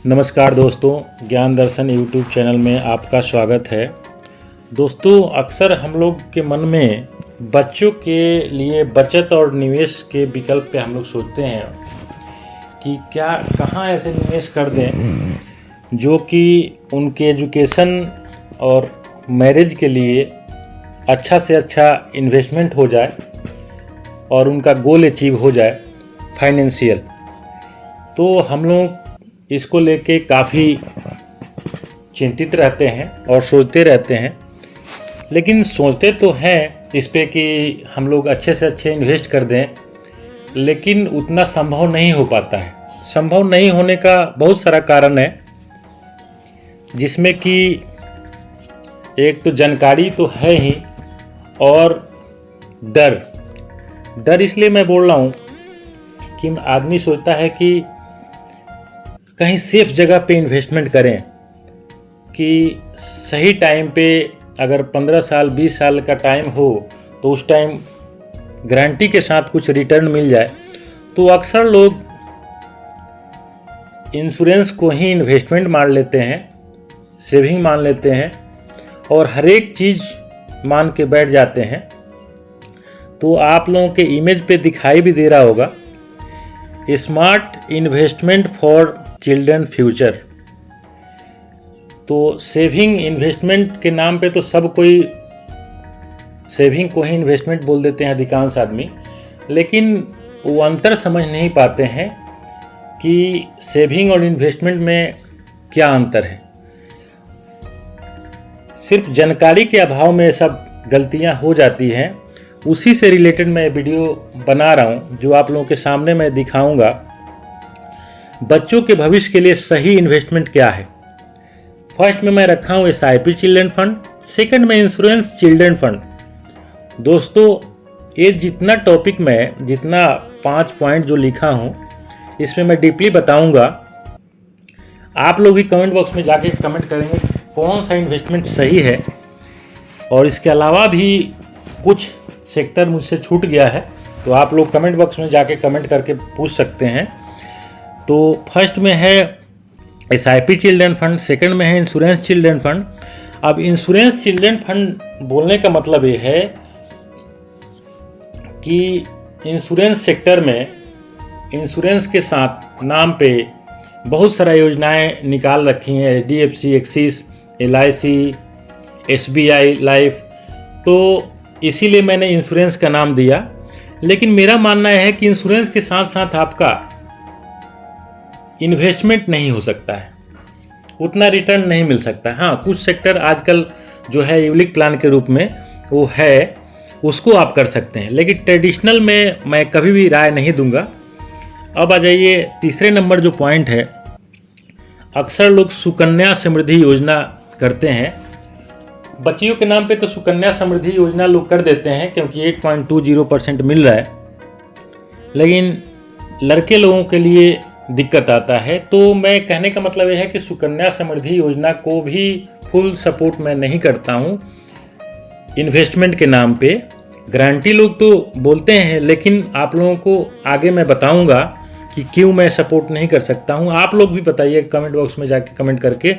नमस्कार दोस्तों, ज्ञान दर्शन यूट्यूब चैनल में आपका स्वागत है। दोस्तों, अक्सर हम लोग के मन में बच्चों के लिए बचत और निवेश के विकल्प पे हम लोग सोचते हैं कि क्या कहाँ ऐसे निवेश कर दें जो कि उनके एजुकेशन और मैरिज के लिए अच्छा से अच्छा इन्वेस्टमेंट हो जाए और उनका गोल अचीव हो जाए फाइनेंशियल। तो हम लोग इसको लेके काफ़ी चिंतित रहते हैं और सोचते रहते हैं, लेकिन सोचते तो हैं इस पे कि हम लोग अच्छे से अच्छे इन्वेस्ट कर दें, लेकिन उतना संभव नहीं हो पाता है। संभव नहीं होने का बहुत सारा कारण है, जिसमें कि एक तो जानकारी तो है ही और डर इसलिए मैं बोल रहा हूँ कि आदमी सोचता है कि कहीं सेफ जगह पे इन्वेस्टमेंट करें कि सही टाइम पे, अगर 15 साल 20 साल का टाइम हो तो उस टाइम गारंटी के साथ कुछ रिटर्न मिल जाए। तो अक्सर लोग इंश्योरेंस को ही इन्वेस्टमेंट मान लेते हैं, सेविंग मान लेते हैं और हर एक चीज़ मान के बैठ जाते हैं। तो आप लोगों के इमेज पे दिखाई भी दे रहा होगा, smart investment for children future. तो सेविंग इन्वेस्टमेंट के नाम पे तो सब कोई सेविंग को ही इन्वेस्टमेंट बोल देते हैं अधिकांश आदमी, लेकिन वो अंतर समझ नहीं पाते हैं कि सेविंग और इन्वेस्टमेंट में क्या अंतर है। सिर्फ जानकारी के अभाव में सब गलतियां हो जाती हैं। उसी से रिलेटेड मैं वीडियो बना रहा हूं, जो आप लोगों के सामने मैं दिखाऊंगा बच्चों के भविष्य के लिए सही इन्वेस्टमेंट क्या है। फर्स्ट में मैं रखा हूं SIP चिल्ड्रन फंड, सेकंड में इंश्योरेंस चिल्ड्रन फंड। दोस्तों, ये जितना टॉपिक में जितना 5 पॉइंट जो लिखा हूं, इसमें मैं डीपली बताऊंगा। आप लोग भी कमेंट बॉक्स में जाके कमेंट करेंगे कौन सा इन्वेस्टमेंट सही है, और इसके अलावा भी कुछ सेक्टर मुझसे छूट गया है तो आप लोग कमेंट बॉक्स में जाके कमेंट करके पूछ सकते हैं। तो फर्स्ट में है SIP चिल्ड्रन फंड, सेकंड में है इंश्योरेंस चिल्ड्रन फंड। अब इंश्योरेंस चिल्ड्रन फंड बोलने का मतलब ये है कि इंश्योरेंस सेक्टर में इंश्योरेंस के साथ नाम पे बहुत सारा योजनाएं निकाल रखी हैं, HDFC, axis, LIC, SBI life. तो इसीलिए मैंने इंश्योरेंस का नाम दिया। लेकिन मेरा मानना है कि इंश्योरेंस के साथ साथ आपका इन्वेस्टमेंट नहीं हो सकता है, उतना रिटर्न नहीं मिल सकता है। हाँ, कुछ सेक्टर आजकल जो है यूलिक प्लान के रूप में वो है, उसको आप कर सकते हैं, लेकिन ट्रेडिशनल में मैं कभी भी राय नहीं दूंगा। अब आ जाइए तीसरे नंबर जो पॉइंट है, अक्सर लोग सुकन्या समृद्धि योजना करते हैं। बच्चियों के नाम पे तो सुकन्या समृद्धि योजना लोग कर देते हैं क्योंकि 8.20% मिल रहा है, लेकिन लड़के लोगों के लिए दिक्कत आता है। तो मैं कहने का मतलब यह है कि सुकन्या समृद्धि योजना को भी फुल सपोर्ट मैं नहीं करता हूँ। इन्वेस्टमेंट के नाम पे गारंटी लोग तो बोलते हैं, लेकिन आप लोगों को आगे मैं बताऊँगा कि क्यों मैं सपोर्ट नहीं कर सकता हूँ। आप लोग भी बताइए कमेंट बॉक्स में जाके कमेंट करके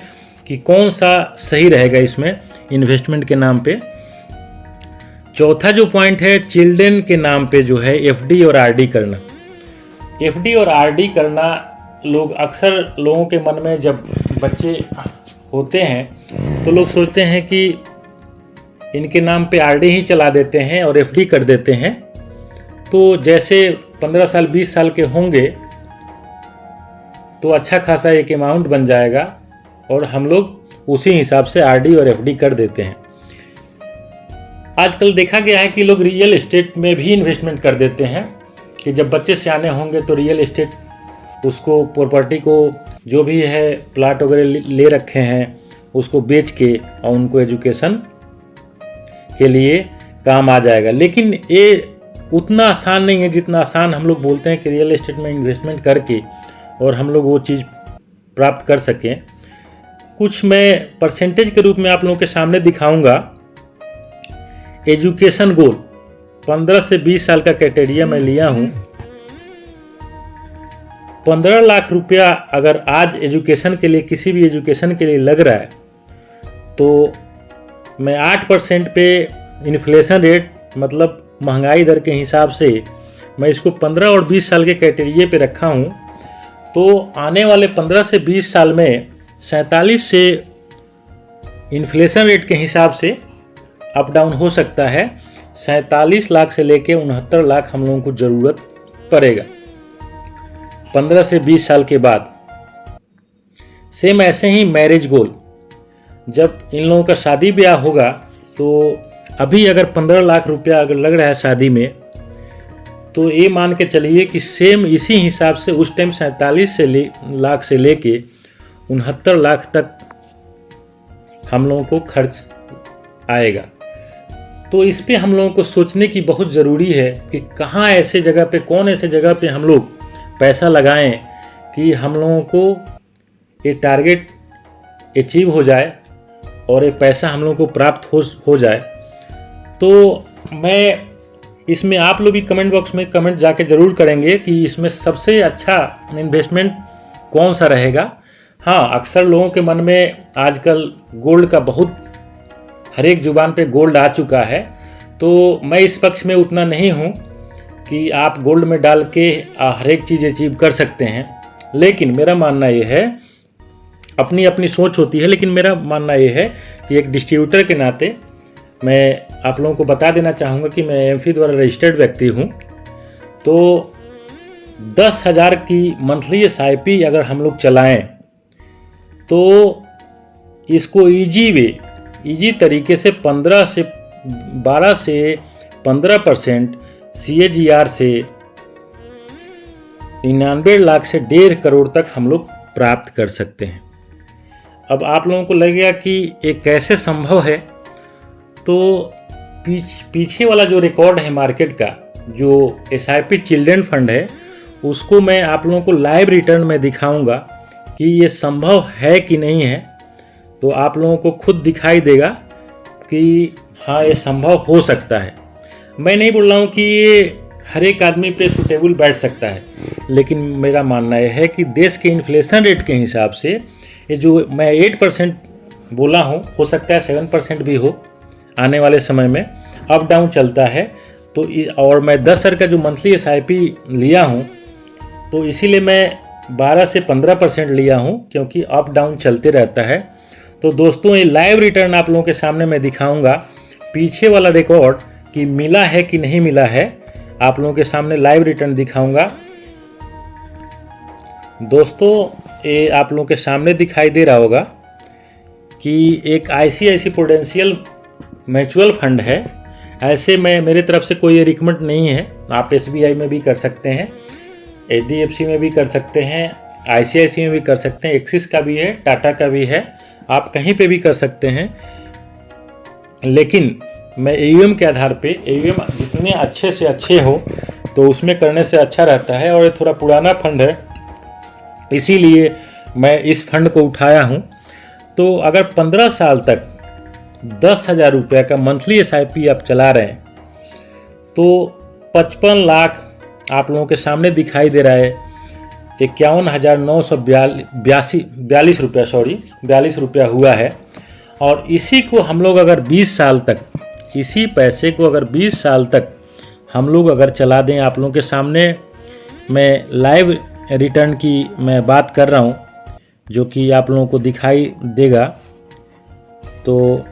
कि कौन सा सही रहेगा इसमें इन्वेस्टमेंट के नाम पे। चौथा जो पॉइंट है, चिल्ड्रन के नाम पे जो है FD और RD करना। FD और RD करना लोग अक्सर लोगों के मन में, जब बच्चे होते हैं तो लोग सोचते हैं कि इनके नाम पे RD ही चला देते हैं और FD कर देते हैं। तो जैसे 15 साल 20 साल के होंगे तो अच्छा खासा एक अमाउंट बन जाएगा और हम लोग उसी हिसाब से RD और FD कर देते हैं। आजकल देखा गया है कि लोग रियल एस्टेट में भी इन्वेस्टमेंट कर देते हैं कि जब बच्चे सियाने होंगे तो रियल एस्टेट, उसको प्रॉपर्टी को जो भी है प्लाट वगैरह ले रखे हैं उसको बेच के और उनको एजुकेशन के लिए काम आ जाएगा। लेकिन ये उतना आसान नहीं है जितना आसान हम लोग बोलते हैं कि रियल एस्टेट में इन्वेस्टमेंट करके और हम लोग वो चीज़ प्राप्त कर सकें। कुछ मैं परसेंटेज के रूप में आप लोगों के सामने दिखाऊंगा। एजुकेशन गोल 15 से 20 साल का क्राइटेरिया मैं लिया हूं 15 लाख रुपया अगर आज एजुकेशन के लिए, किसी भी एजुकेशन के लिए लग रहा है, तो मैं 8% पे इन्फ्लेशन रेट मतलब महंगाई दर के हिसाब से मैं इसको 15 और 20 साल के क्राइटेरिया पे रखा हूँ, तो आने वाले 15 से 20 साल में 47 से इन्फ्लेशन रेट के हिसाब से अप डाउन हो सकता है। 47 लाख से लेके 69 लाख हम लोगों को ज़रूरत पड़ेगा 15 से 20 साल के बाद। सेम ऐसे ही मैरिज गोल, जब इन लोगों का शादी ब्याह होगा, तो अभी अगर 15 लाख रुपया अगर लग रहा है शादी में, तो ये मान के चलिए कि सेम इसी हिसाब से उस टाइम 47 लाख से लेके 69 लाख तक हम लोगों को खर्च आएगा। तो इस पे हम लोगों को सोचने की बहुत ज़रूरी है कि कहाँ ऐसे जगह पे, कौन ऐसे जगह पे हम लोग पैसा लगाएं कि हम लोगों को ये टारगेट अचीव हो जाए और ये पैसा हम लोगों को प्राप्त हो जाए। तो मैं इसमें, आप लोग भी कमेंट बॉक्स में कमेंट जाके ज़रूर करेंगे कि इसमें सबसे अच्छा इन्वेस्टमेंट कौन सा रहेगा। हाँ, अक्सर लोगों के मन में आजकल गोल्ड का बहुत, हर एक जुबान पे गोल्ड आ चुका है, तो मैं इस पक्ष में उतना नहीं हूँ कि आप गोल्ड में डाल के हर एक चीज़ अचीव कर सकते हैं। लेकिन मेरा मानना ये है, अपनी अपनी सोच होती है, लेकिन मेरा मानना ये है कि एक डिस्ट्रीब्यूटर के नाते मैं आप लोगों को बता देना चाहूँगा कि मैं एमफी द्वारा रजिस्टर्ड व्यक्ति हूँ। तो 10,000 की मंथली SIP अगर हम लोग चलाएं, तो इसको इजी तरीके से 12 से 15% CAGR से 99 लाख से 1.5 करोड़ तक हम लोग प्राप्त कर सकते हैं। अब आप लोगों को लगेगा कि ये कैसे संभव है, तो पीछे वाला जो रिकॉर्ड है मार्केट का, जो SIP चिल्ड्रन फंड है, उसको मैं आप लोगों को लाइव रिटर्न में दिखाऊंगा कि ये संभव है कि नहीं है। तो आप लोगों को खुद दिखाई देगा कि हाँ, ये संभव हो सकता है। मैं नहीं बोल रहा हूँ कि ये हर एक आदमी पे सूटेबल बैठ सकता है, लेकिन मेरा मानना यह है कि देश के इन्फ्लेशन रेट के हिसाब से ये जो मैं 8% बोला हूँ, हो सकता है 7% भी हो आने वाले समय में, अप डाउन चलता है। तो और मैं 10,000 का जो मंथली SIP लिया हूँ, तो इसीलिए मैं 12 से 15% लिया हूँ, क्योंकि अप डाउन चलते रहता है। तो दोस्तों, ये लाइव रिटर्न आप लोगों के सामने मैं दिखाऊंगा, पीछे वाला रिकॉर्ड कि मिला है कि नहीं मिला है, आप लोगों के सामने लाइव रिटर्न दिखाऊंगा। दोस्तों, ये आप लोगों के सामने दिखाई दे रहा होगा कि एक ICICI प्रूडेंशियल म्यूचुअल फंड है। ऐसे में मेरे तरफ से कोई रिकमेंड नहीं है, आप SBI में भी कर सकते हैं, HDFC में भी कर सकते हैं, ICICI में भी कर सकते हैं, एक्सिस का भी है, टाटा का भी है, आप कहीं पे भी कर सकते हैं। लेकिन मैं AUM के आधार पे, AUM जितने अच्छे से अच्छे हो तो उसमें करने से अच्छा रहता है। और ये थोड़ा पुराना फंड है, इसीलिए मैं इस फंड को उठाया हूँ। तो अगर 15 साल तक 10,000 रुपये का मंथली SIP आप चला रहे हैं, तो 55 लाख आप लोगों के सामने दिखाई दे रहा है, 51,942 रुपया हुआ है। और इसी को हम लोग अगर 20 साल तक, इसी पैसे को अगर 20 साल तक हम लोग अगर चला दें, आप लोगों के सामने मैं लाइव रिटर्न की मैं बात कर रहा हूँ, जो कि आप लोगों को दिखाई देगा। तो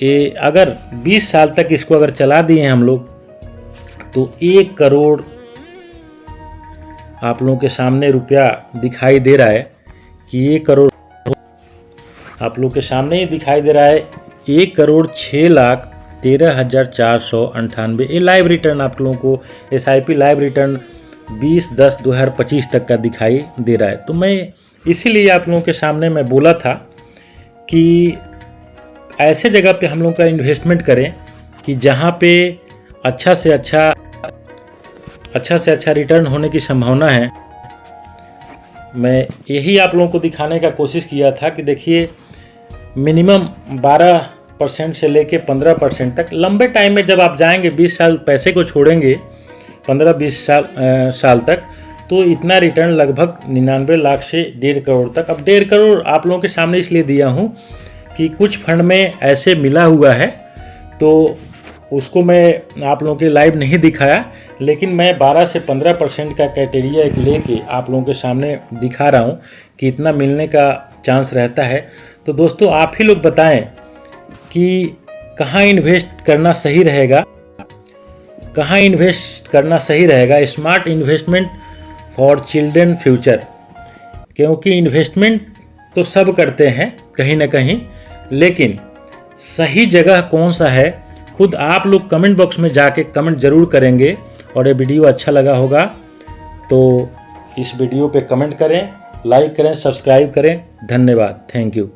ये अगर 20 साल तक इसको अगर चला दिए हम लोग, तो 1 करोड़ आप लोगों के सामने रुपया दिखाई दे रहा है कि 1 करोड़ आप लोगों के सामने ही दिखाई दे रहा है, 1,06,13,498। ये लाइव रिटर्न आप लोगों को SIP लाइव रिटर्न 20/10/2025 तक का दिखाई दे रहा है। तो मैं इसीलिए आप लोगों के सामने मैं बोला था कि ऐसे जगह पे हम लोग का इन्वेस्टमेंट करें कि जहाँ पे अच्छा से अच्छा रिटर्न होने की संभावना है। मैं यही आप लोगों को दिखाने का कोशिश किया था कि देखिए, मिनिमम 12% से लेके 15% तक लंबे टाइम में जब आप जाएंगे, 20 साल पैसे को छोड़ेंगे, 15-20 साल तक, तो इतना रिटर्न लगभग 99 लाख से 1.5 करोड़ तक। अब 1.5 करोड़ आप लोगों के सामने इसलिए दिया हूँ कि कुछ फंड में ऐसे मिला हुआ है, तो उसको मैं आप लोगों के लाइव नहीं दिखाया, लेकिन मैं 12 से 15% का क्राइटेरिया एक लेके आप लोगों के सामने दिखा रहा हूँ कि इतना मिलने का चांस रहता है। तो दोस्तों आप ही लोग बताएं कि कहाँ इन्वेस्ट करना सही रहेगा, कहाँ इन्वेस्ट करना सही रहेगा। Smart investment for children future, क्योंकि इन्वेस्टमेंट तो सब करते हैं कहीं ना कहीं, लेकिन सही जगह कौन सा है खुद आप लोग कमेंट बॉक्स में जाके कमेंट ज़रूर करेंगे। और ये वीडियो अच्छा लगा होगा तो इस वीडियो पे कमेंट करें, लाइक करें, सब्सक्राइब करें। धन्यवाद, थैंक यू।